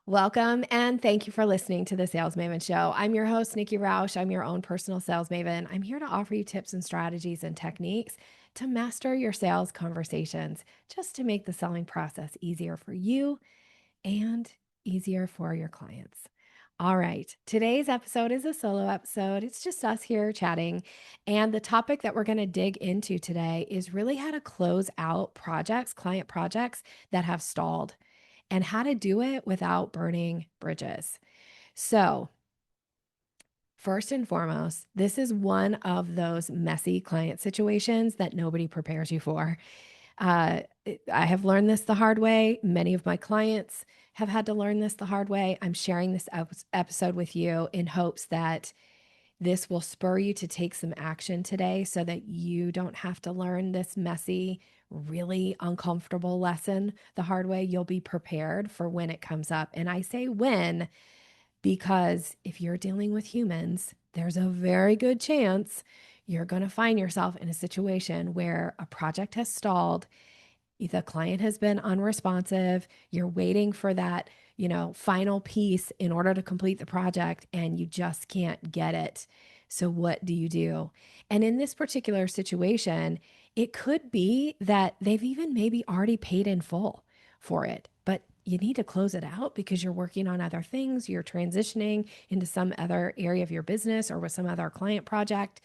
Welcome and thank you for listening to the Sales Maven Show. I'm your host, Nikki Rausch. I'm your own personal sales maven. I'm here to offer you tips and strategies and techniques to master your sales conversations, just to make the selling process easier for you and easier for your clients. All right, today's episode is a solo episode. It's just us here chatting. And the topic that we're going to dig into today is really how to close out projects, client projects that have stalled, and how to do it without burning bridges. So, first and foremost, this is one of those messy client situations that nobody prepares you for. Uh, I have learned this the hard way. Many of my clients have had to learn this the hard way. I'm sharing this episode with you in hopes that this will spur you to take some action today so that you don't have to learn this messy, really uncomfortable lesson the hard way. You'll be prepared for when it comes up. And I say when because if you're dealing with humans, there's a very good chance you're going to find yourself in a situation where a project has stalled, the client has been unresponsive, you're waiting for that, final piece in order to complete the project and you just can't get it. So what do you do? And in this particular situation, it could be that they've even maybe already paid in full for it, but you need to close it out because you're working on other things, you're transitioning into some other area of your business or with some other client project.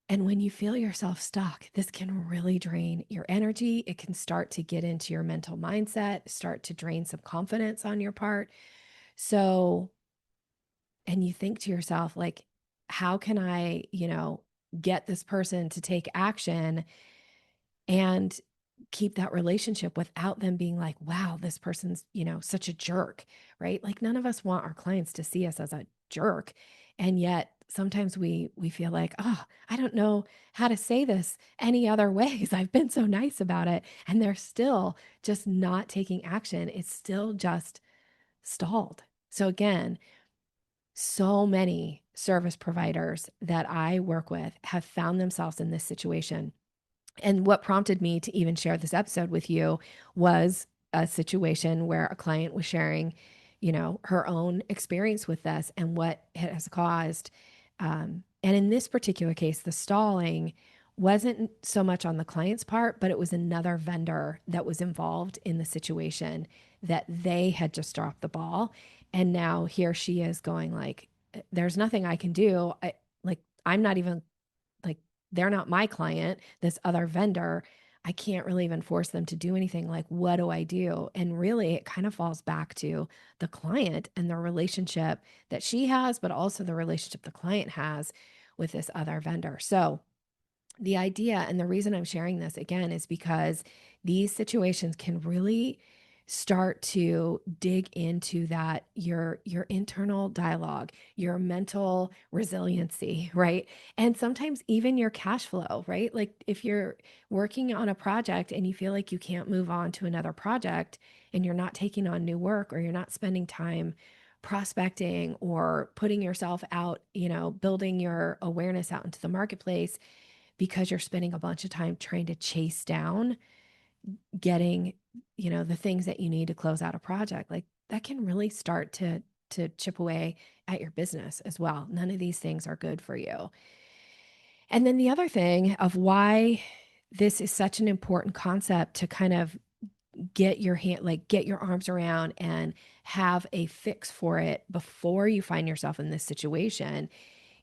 And when you feel yourself stuck, this can really drain your energy. It can start to get into your mental mindset, start to drain some confidence on your part. So, and you think to yourself, like, how can I, get this person to take action and keep that relationship without them being like, wow, this person's, such a jerk, right? Like none of us want our clients to see us as a jerk. And yet sometimes we feel like, oh, I don't know how to say this any other ways. I've been so nice about it. And they're still just not taking action. It's still just stalled. So again, so many service providers that I work with have found themselves in this situation, and what prompted me to even share this episode with you was a situation where a client was sharing, her own experience with this and what it has caused. And in this particular case, the stalling wasn't so much on the client's part, but it was another vendor that was involved in the situation that they had just dropped the ball. And now here she is going like, there's nothing I can do. I'm not even like they're not my client, this other vendor. I can't really even force them to do anything. Like, what do I do? And really, it kind of falls back to the client and the relationship that she has, but also the relationship the client has with this other vendor. So, the idea and the reason I'm sharing this again is because these situations can really start to dig into that your internal dialogue, your mental resiliency, right? And sometimes even your cash flow, right? Like if you're working on a project and you feel like you can't move on to another project and you're not taking on new work or you're not spending time prospecting or putting yourself out, building your awareness out into the marketplace because you're spending a bunch of time trying to chase down getting, the things that you need to close out a project. Like that can really start to chip away at your business as well. None of these things are good for you. And then the other thing of why this is such an important concept to kind of get your arms around and have a fix for it before you find yourself in this situation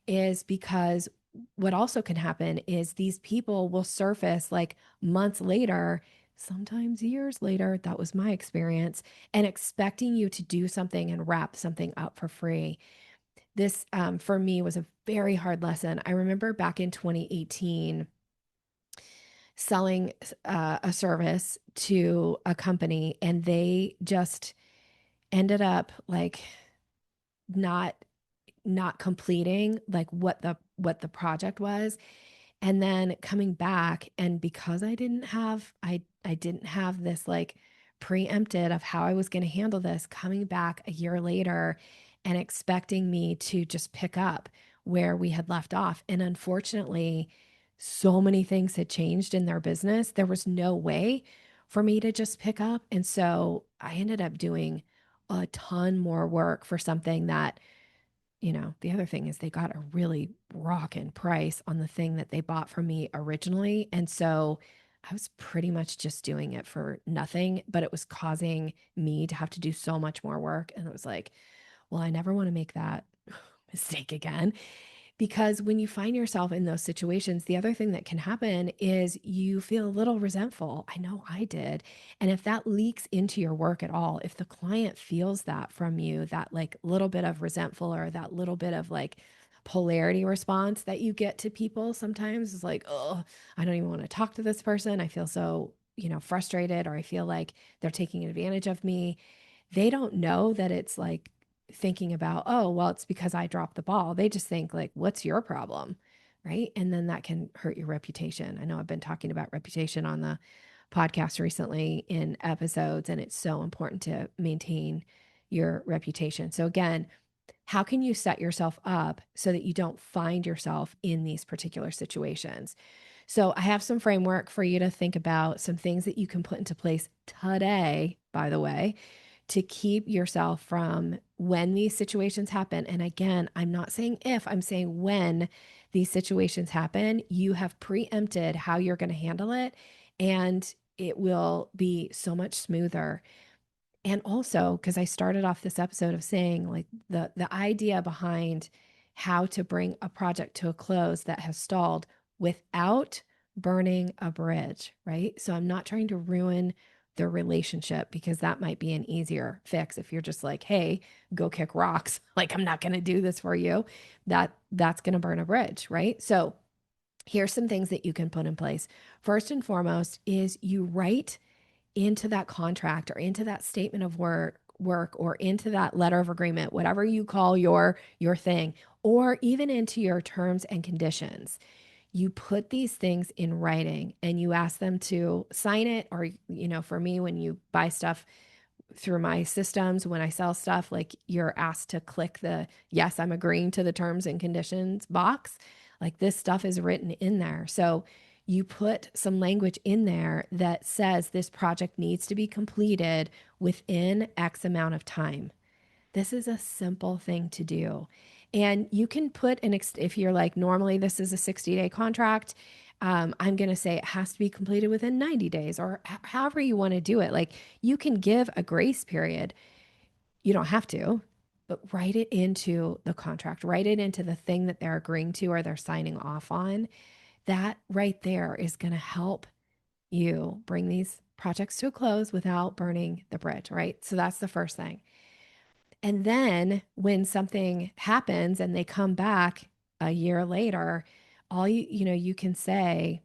is because what also can happen is these people will surface like months later, sometimes years later. That was my experience, and expecting you to do something and wrap something up for free. This, for me, was a very hard lesson. I remember back in 2018 selling a service to a company, and they just ended up like not completing like what the project was, and then coming back, and because I didn't have this like preempted of how I was going to handle this, coming back a year later and expecting me to just pick up where we had left off. And unfortunately, so many things had changed in their business. There was no way for me to just pick up. And so I ended up doing a ton more work for something that, the other thing is they got a really rockin' price on the thing that they bought from me originally. And so I was pretty much just doing it for nothing, but it was causing me to have to do so much more work. And it was like, well, I never want to make that mistake again. Because when you find yourself in those situations, the other thing that can happen is you feel a little resentful. I know I did. And if that leaks into your work at all, if the client feels that from you, that like little bit of resentful or that little bit of like polarity response that you get to people sometimes is like, oh, I don't even want to talk to this person. I feel so, frustrated, or I feel like they're taking advantage of me. They don't know that it's like thinking about, oh, well, it's because I dropped the ball. They just think like, what's your problem? Right. And then that can hurt your reputation. I know I've been talking about reputation on the podcast recently in episodes, and it's so important to maintain your reputation. So, again, how can you set yourself up so that you don't find yourself in these particular situations? So, I have some framework for you to think about, some things that you can put into place today, by the way, to keep yourself from when these situations happen. And again, I'm not saying if, I'm saying when these situations happen, you have preempted how you're going to handle it, and it will be so much smoother. And also, because I started off this episode of saying like the idea behind how to bring a project to a close that has stalled without burning a bridge, right? So I'm not trying to ruin the relationship, because that might be an easier fix if you're just like, hey, go kick rocks. Like, I'm not going to do this for you. That's going to burn a bridge, right? So here's some things that you can put in place. First and foremost is you write into that contract or into that statement of work or into that letter of agreement, whatever you call your thing, or even into your terms and conditions. You put these things in writing and you ask them to sign it, or for me, when you buy stuff through my systems, when I sell stuff, like you're asked to click the yes, I'm agreeing to the terms and conditions box. Like, this stuff is written in there. So you put some language in there that says this project needs to be completed within X amount of time. This is a simple thing to do. And you can put if you're like, normally this is a 60-day contract, I'm going to say it has to be completed within 90 days, or however you want to do it. Like, you can give a grace period. You don't have to, but write it into the contract, write it into the thing that they're agreeing to or they're signing off on. That right there is going to help you bring these projects to a close without burning the bridge, right? So that's the first thing. And then when something happens and they come back a year later, all you can say,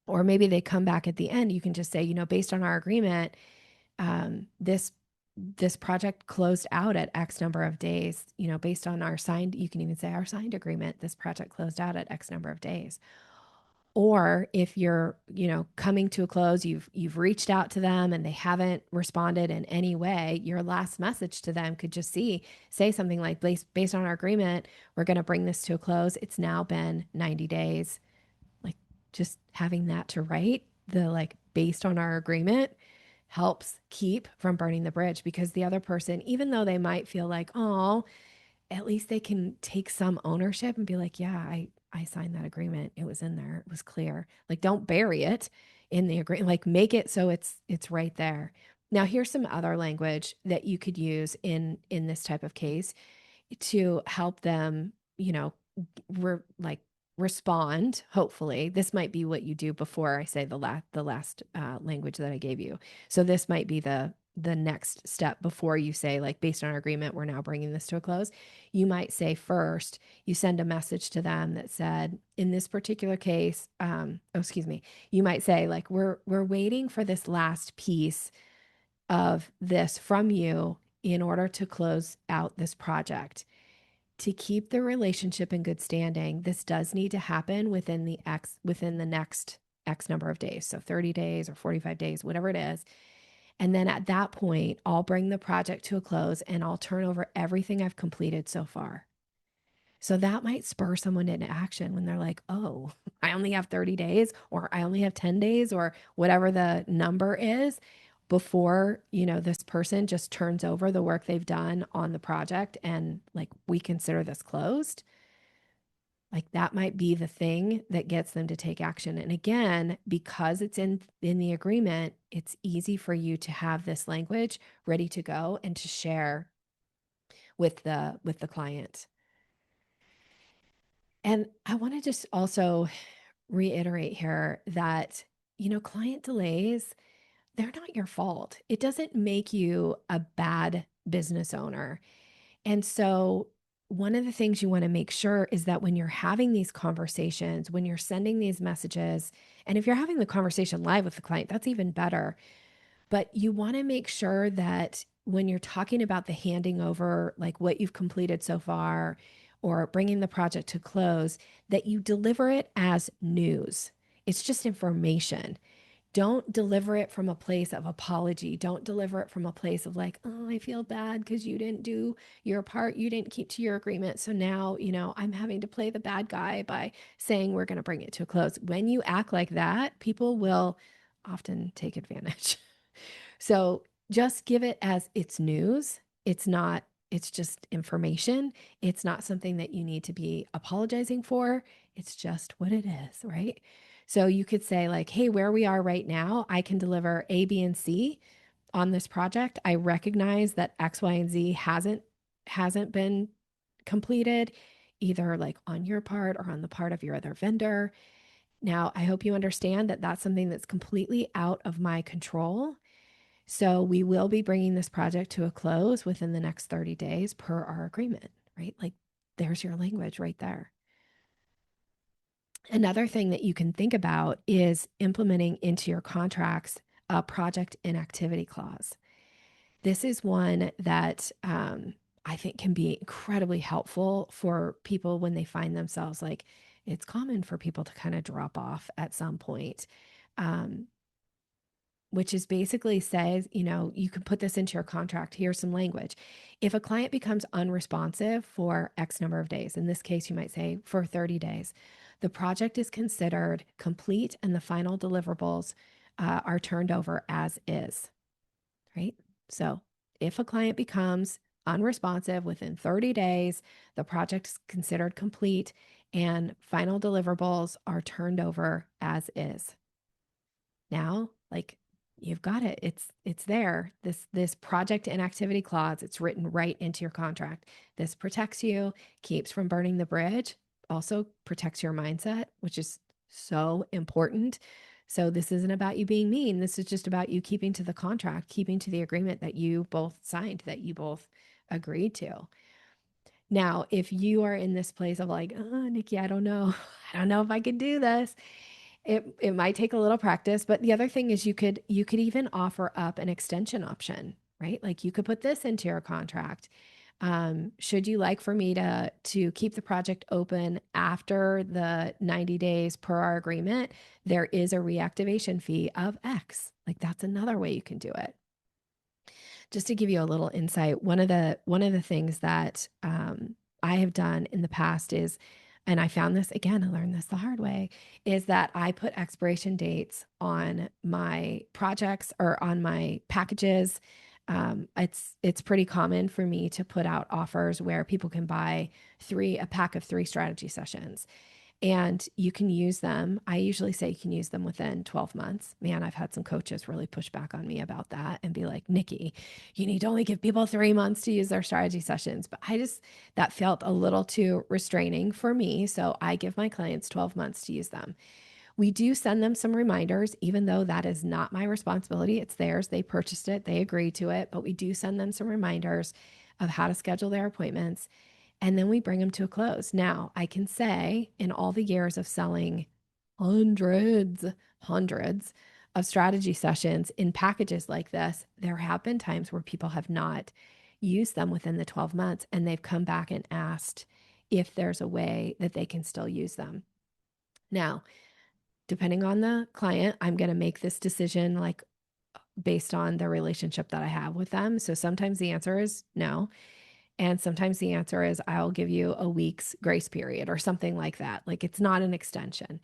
or maybe they come back at the end, you can just say, based on our agreement, this project closed out at X number of days, based on our signed, you can even say our signed agreement, this project closed out at X number of days. Or if you're, coming to a close, you've reached out to them and they haven't responded in any way, your last message to them could just say something like, based on our agreement, we're going to bring this to a close. It's now been 90 days. Like, just having that to write, the like, based on our agreement, helps keep from burning the bridge, because the other person, even though they might feel like, oh, at least they can take some ownership and be like, yeah, I signed that agreement. It was in there. It was clear. Like, don't bury it in the agreement. Like, make it so it's right there. Now, here's some other language that you could use in this type of case to help them, like, respond. Hopefully, this might be what you do before I say the last language that I gave you. So this might be the next step before you say, like, based on our agreement, we're now bringing this to a close. You might say, first, you send a message to them that said, in this particular case, you might say, like, we're waiting for this last piece of this from you in order to close out this project. To keep the relationship in good standing, this does need to happen within the next X number of days. So 30 days or 45 days, whatever it is. And then at that point, I'll bring the project to a close and I'll turn over everything I've completed so far. So that might spur someone into action when they're like, oh, I only have 30 days, or I only have 10 days, or whatever the number is before, this person just turns over the work they've done on the project and like, we consider this closed. Like that might be the thing that gets them to take action. And again, because it's in the agreement, it's easy for you to have this language ready to go and to share with the client. And I want to just also reiterate here that, client delays, they're not your fault. It doesn't make you a bad business owner. And so, one of the things you want to make sure is that when you're having these conversations, when you're sending these messages, and if you're having the conversation live with the client, that's even better. But you want to make sure that when you're talking about the handing over, like what you've completed so far, or bringing the project to close, that you deliver it as news. It's just information. Don't deliver it from a place of apology. Don't deliver it from a place of like, oh, I feel bad because you didn't do your part. You didn't keep to your agreement. So now, I'm having to play the bad guy by saying we're going to bring it to a close. When you act like that, people will often take advantage. So just give it as it's news. It's just information. It's not something that you need to be apologizing for. It's just what it is, right? So you could say, like, hey, where we are right now, I can deliver A, B, and C on this project. I recognize that X, Y, and Z hasn't been completed, either like on your part or on the part of your other vendor. Now, I hope you understand that that's something that's completely out of my control. So we will be bringing this project to a close within the next 30 days per our agreement, right? Like there's your language right there. Another thing that you can think about is implementing into your contracts a project inactivity clause. This is one that I think can be incredibly helpful for people when they find themselves like, it's common for people to kind of drop off at some point. Which is basically says, you can put this into your contract. Here's some language. If a client becomes unresponsive for X number of days, in this case, you might say for 30 days, the project is considered complete and the final deliverables are turned over as is, right? So if a client becomes unresponsive within 30 days, the project is considered complete and final deliverables are turned over as is. Now, like you've got it. It's there. This project inactivity clause, it's written right into your contract. This protects you, keeps from burning the bridge, also protects your mindset, which is so important. So this isn't about you being mean. This is just about you keeping to the contract, keeping to the agreement that you both signed, that you both agreed to. Now, if you are in this place of like, oh, Nikki, I don't know. I don't know if I could do this. It might take a little practice, but the other thing is you could even offer up an extension option, right? Like you could put this into your contract. Should you like for me to keep the project open after the 90 days per our agreement, there is a reactivation fee of X. Like that's another way you can do it. Just to give you a little insight, one of the things that I have done in the past is, and I found this again, I learned this the hard way, is that I put expiration dates on my projects or on my packages. It's pretty common for me to put out offers where people can buy a pack of 3 strategy sessions. And you can use them. I usually say you can use them within 12 months. Man, I've had some coaches really push back on me about that and be like, Nikki, you need to only give people 3 months to use their strategy sessions. But that felt a little too restraining for me. So I give my clients 12 months to use them. We do send them some reminders, even though that is not my responsibility. It's theirs. They purchased it, they agreed to it, but we do send them some reminders of how to schedule their appointments. And then we bring them to a close. Now, I can say in all the years of selling hundreds of strategy sessions in packages like this, there have been times where people have not used them within the 12 months and they've come back and asked if there's a way that they can still use them. Now, depending on the client, I'm going to make this decision like based on the relationship that I have with them. So sometimes the answer is no. And sometimes the answer is I'll give you a week's grace period or something like that. Like it's not an extension.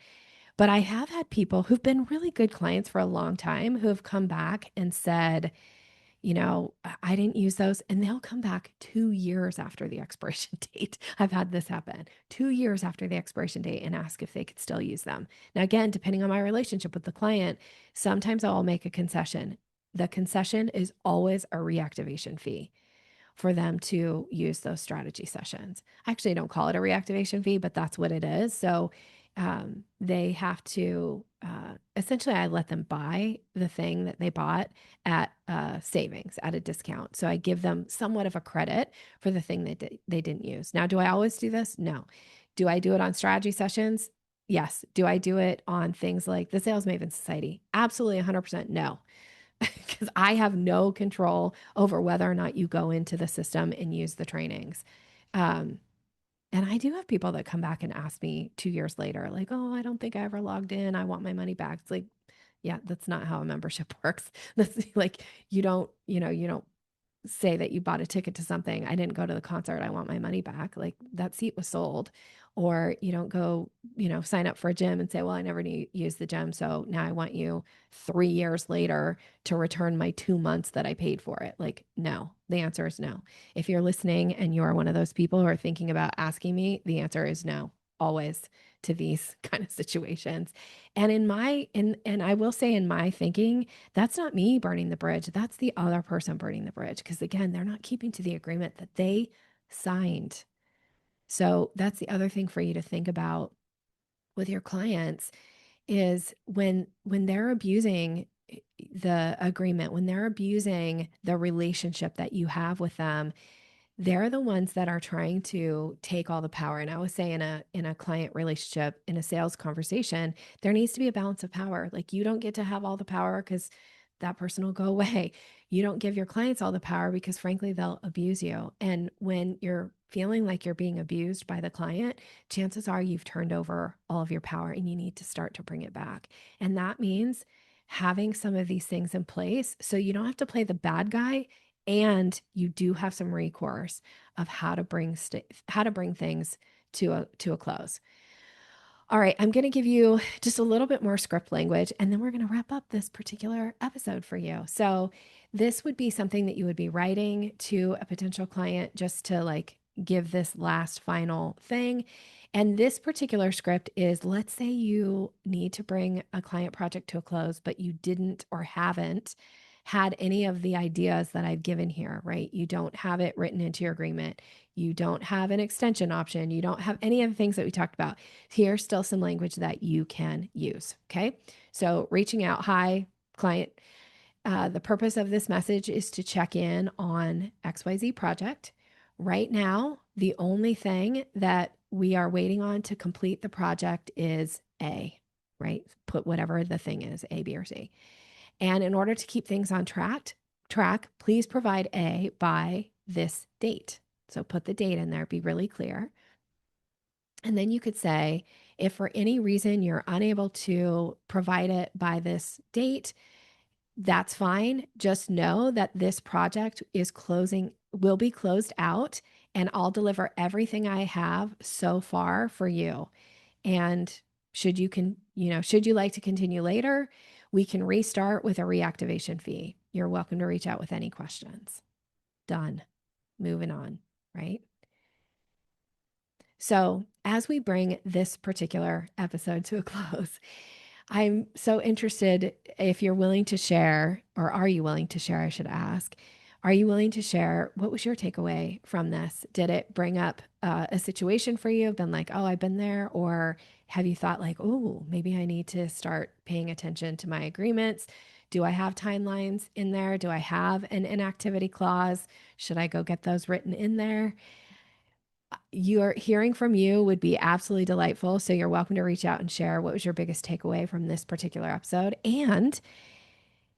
But I have had people who've been really good clients for a long time who have come back and said, I didn't use those. And they'll come back 2 years after the expiration date. I've had this happen 2 years after the expiration date and ask if they could still use them. Now, again, depending on my relationship with the client, sometimes I'll make a concession. The concession is always a reactivation fee for them to use those strategy sessions. I actually don't call it a reactivation fee, but that's what it is. So they have to essentially, I let them buy the thing that they bought at savings at a discount. So I give them somewhat of a credit for the thing they didn't use. Now, do I always do this? No. Do I do it on strategy sessions? Yes. Do I do it on things like the Sales Maven Society? Absolutely 100% no. Because I have no control over whether or not you go into the system and use the trainings. Um, and I do have people that come back and ask me 2 years later, like, oh, I don't think I ever logged in. I want my money back. It's like, yeah, that's not how a membership works. That's like, you don't say that you bought a ticket to something. I didn't go to the concert. I want my money back. Like that seat was sold. Or you don't go, sign up for a gym and say, well, I never use the gym. So now I want you 3 years later to return my 2 months that I paid for it. Like, no, the answer is no. If you're listening and you are one of those people who are thinking about asking me, the answer is no, always to these kind of situations. And and I will say in my thinking, that's not me burning the bridge. That's the other person burning the bridge. Because again, they're not keeping to the agreement that they signed. So that's the other thing for you to think about with your clients is when they're abusing the agreement, when they're abusing the relationship that you have with them, they're the ones that are trying to take all the power. And I would say in a client relationship, in a sales conversation, there needs to be a balance of power. Like you don't get to have all the power because that person will go away. You don't give your clients all the power because frankly, they'll abuse you. And when you're feeling like you're being abused by the client, chances are you've turned over all of your power and you need to start to bring it back. And that means having some of these things in place so you don't have to play the bad guy and you do have some recourse of how to bring things to a close. All right, I'm going to give you just a little bit more script language, and then we're going to wrap up this particular episode for you. So, this would be something that you would be writing to a potential client just to like give this last final thing. And this particular script is, let's say you need to bring a client project to a close, but you didn't or haven't had any of the ideas that I've given here, right? You don't have it written into your agreement. You don't have an extension option. You don't have any of the things that we talked about. Here's still some language that you can use. Okay. So reaching out, hi, client. The purpose of this message is to check in on XYZ project. Right now, the only thing that we are waiting on to complete the project is A, right? Put whatever the thing is, A, B, or C. And in order to keep things on track, please provide A by this date. So put the date in there, be really clear. And then you could say, if for any reason you're unable to provide it by this date, that's fine. Just know that this project will be closed out, and I'll deliver everything I have so far for you. And should you like to continue later, we can restart with a reactivation fee. You're welcome to reach out with any questions. Done. Moving on, right? So, as we bring this particular episode to a close, I'm so interested if you're willing to share, or are you willing to share? I should ask. Are you willing to share what was your takeaway from this? Did it bring up a situation for you? Been like, oh, I've been there, or have you thought like, oh, maybe I need to start paying attention to my agreements? Do I have timelines in there? Do I have an inactivity clause? Should I go get those written in there? Your hearing from you would be absolutely delightful. So you're welcome to reach out and share what was your biggest takeaway from this particular episode. And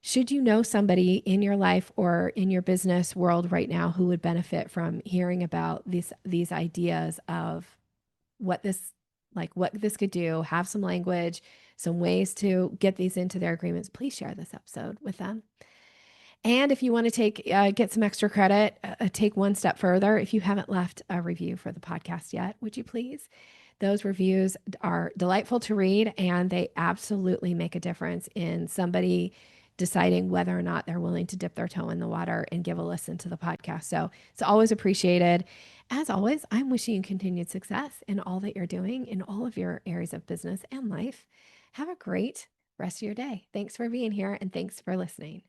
should you know somebody in your life or in your business world right now who would benefit from hearing about these ideas of what this could do, have some language, some ways to get these into their agreements, please share this episode with them. And if you want to get some extra credit, take one step further. If you haven't left a review for the podcast yet, would you please? Those reviews are delightful to read, and they absolutely make a difference in somebody deciding whether or not they're willing to dip their toe in the water and give a listen to the podcast. So it's always appreciated. As always, I'm wishing you continued success in all that you're doing in all of your areas of business and life. Have a great rest of your day. Thanks for being here and thanks for listening.